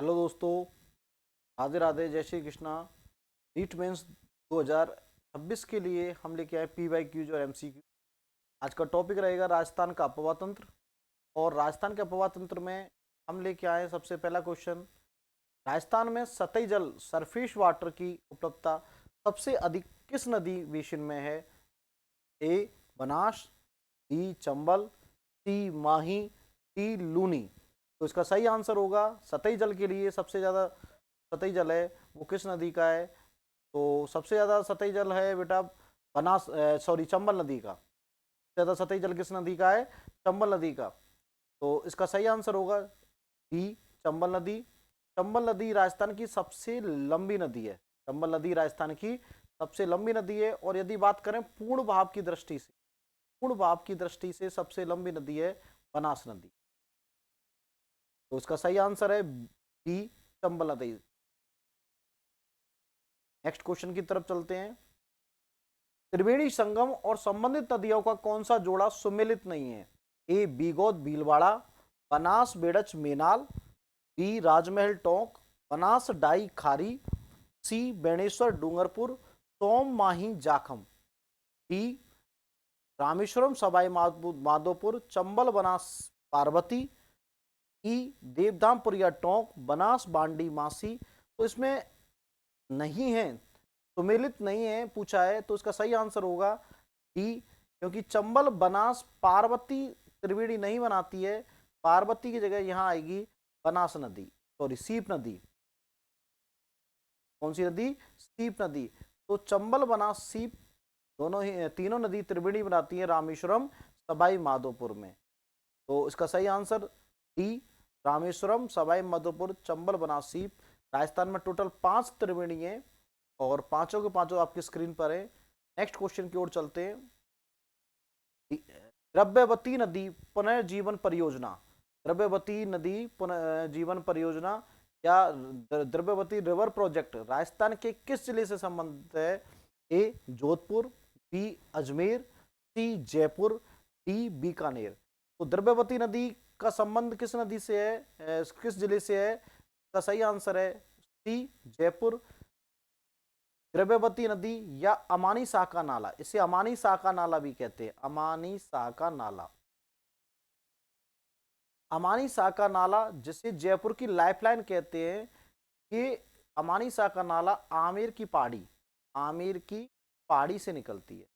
Hello दोस्तों, राधे राधे, जय Shri Krishna. NEET mains 2026 के लिए हम लेके आए PYQs और MCQ। आज का टॉपिक रहेगा राजस्थान का अपवा तंत्र। और राजस्थान के अपवा तंत्र में हम लेके आए सबसे पहला क्वेश्चन। राजस्थान में सतही जल सरफेस वाटर की उपलब्धता सबसे अधिक किस नदी बेसिन में है? ए बनास, बी चंबल, सी माही, डी लूनी। तो इसका सही आंसर होगा सतही जल के लिए सबसे ज्यादा सतही जल है वो किस नदी का है? तो सबसे ज्यादा सतही जल है बेटा बनास, सॉरी, चंबल नदी का। ज्यादा सतही जल किस नदी का है? चंबल नदी का। तो इसका सही आंसर होगा डी चंबल नदी। चंबल नदी राजस्थान की सबसे लंबी नदी है। चंबल नदी राजस्थान की सबसे लंबी नदी है। और यदि बात करें पूर्ण भाव की दृष्टि से, पूर्ण भाव की दृष्टि से सबसे लंबी नदी है बनास नदी। तो इसका सही आंसर है बी चंबल नदी। नेक्स्ट क्वेश्चन की तरफ चलते हैं। त्रिवेणी संगम और संबंधित नदियों का कौन सा जोड़ा सुमेलित नहीं है? ए बीगोद भीलवाड़ा, बनास बेड़च मेनाल, बी राजमहल टोंक, बनास डाई खारी, सी बेणेश्वर डूंगरपुर, सोम माही जाखम, डी रामेश्वरम सवाई माधोपुर चंबल बनास पार्वती, ई देवधामपुरिया टोंक बनास बांडी मासी। तो इसमें नहीं है, सुमेलित नहीं है पूछा है, तो इसका सही आंसर होगा डी, क्योंकि चंबल बनास पार्वती त्रिवेणी नहीं बनाती है। पार्वती की जगह यहां आएगी बनास नदी, सॉरी सीप नदी। कौन सी नदी? सीप नदी। तो चंबल बनास सीप दोनों ही, तीनों नदी त्रिवेणी बनाती है रामेश्वरम सवाई माधोपुर में। तो इसका सही आंसर डी रामेश्वरम सवाई माधोपुर चंबल बनास सीप। राजस्थान में टोटल 5 त्रिवेणी है और पांचों के पांचों आपकी स्क्रीन पर है। नेक्स्ट क्वेश्चन की ओर चलते हैं। द्रव्यवती नदी पुनर्जीवन परियोजना, द्रव्यवती नदी पुनर्जीवन परियोजना या द्रव्यवती रिवर प्रोजेक्ट राजस्थान के किस जिले से संबंधित है? ए जोधपुर, बी अजमेर, सी जयपुर, डी बीकानेर। तो द्रव्यवती नदी का संबंध किस नदी से है, किस जिले से है? का सही आंसर है सी जयपुर। द्रव्यवती नदी या अमानी साका नाला, इसे अमानी साका नाला भी कहते हैं, अमानी साका नाला। अमानी साका नाला जिसे जयपुर की लाइफलाइन कहते हैं, ये अमानी साका नाला आमेर की पहाड़ी, आमेर की पहाड़ी से निकलती है।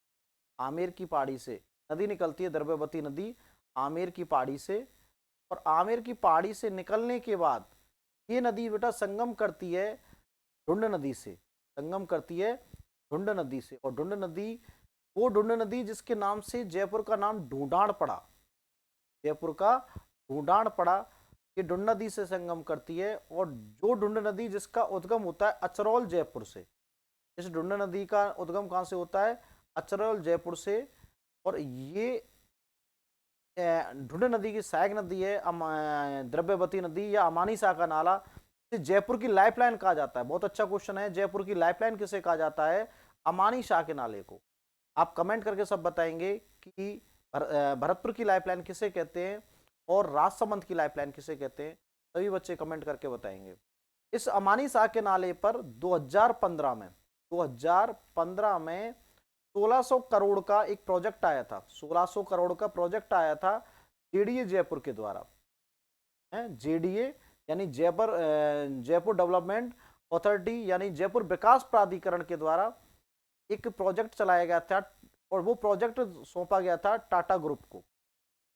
आमेर की पहाड़ी से नदी निकलती है द्रव्यवती नदी, आमेर की पहाड़ी से। और आमेर की पहाड़ी से निकलने के बाद ये नदी बेटा संगम करती है ढूंढ नदी से, संगम करती है ढूंढ नदी से। और ढूंढ नदी, वो ढूंढ नदी जिसके नाम से जयपुर का नाम ढूंढाड़ पड़ा, जयपुर का ढूंढाड़ पड़ा, ये ढूंढ नदी से संगम करती है। और जो ढूंढ नदी जिसका उद्गम होता है अचरौल जयपुर से, इस ढूंढ नदी का उद्गम कहां से होता है? अचरौल जयपुर से। और ये ढूंढ नदी की सहायक नदी है द्रव्यवती नदी या अमानी साका नाला, जयपुर की लाइफलाइन कहा जाता है। बहुत अच्छा क्वेश्चन है, जयपुर की लाइफलाइन किसे कहा जाता है? अमानी शाह के नाले को। आप कमेंट करके सब बताएंगे कि भरतपुर की लाइफलाइन किसे कहते हैं और राजसमंद की लाइफलाइन किसे कहते हैं। सभी बच्चे कमेंट करके बताएंगे। इस अमानी शाह के नाले पर 2015 में 1600 करोड़ का एक प्रोजेक्ट आया था, 1600 करोड़ का प्रोजेक्ट आया था जेडीए जयपुर के द्वारा। जेडीए यानी जयपुर डेवलपमेंट अथॉरिटी यानी जयपुर विकास प्राधिकरण के द्वारा एक प्रोजेक्ट चलाया गया था। और वो प्रोजेक्ट सौंपा गया था टाटा ग्रुप को।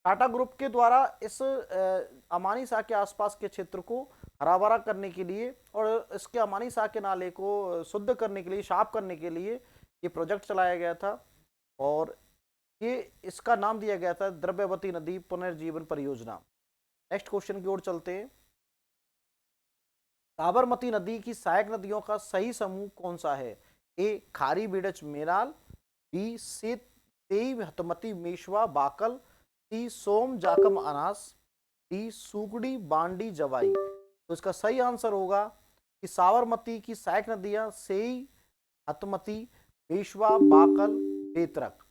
टाटा ग्रुप के द्वारा इस अमानी शाह के आसपास के क्षेत्र को हरा भरा करने के लिए और इसके अमानी शाह के नाले को शुद्ध करने के लिए, साफ करने के लिए ये प्रोजेक्ट चलाया गया था। और ये इसका नाम दिया गया था द्रव्यवती नदी पुनर्जीवन परियोजना। नेक्स्ट क्वेश्चन की ओर चलते हैं। साबरमती नदी की सहायक नदियों का सही समूह कौन सा है? ए खारी बेड़च मेनाल, बी सेई हतमती मेशवा बाकल, सी सोम जाकम अनास, डी सूगड़ी बांडी जवाई। तो इसका सही आंसर होगा कि साबरमती की सहायक नदियां सेई, हतमती, मेशवा, बाकल, बेतरक।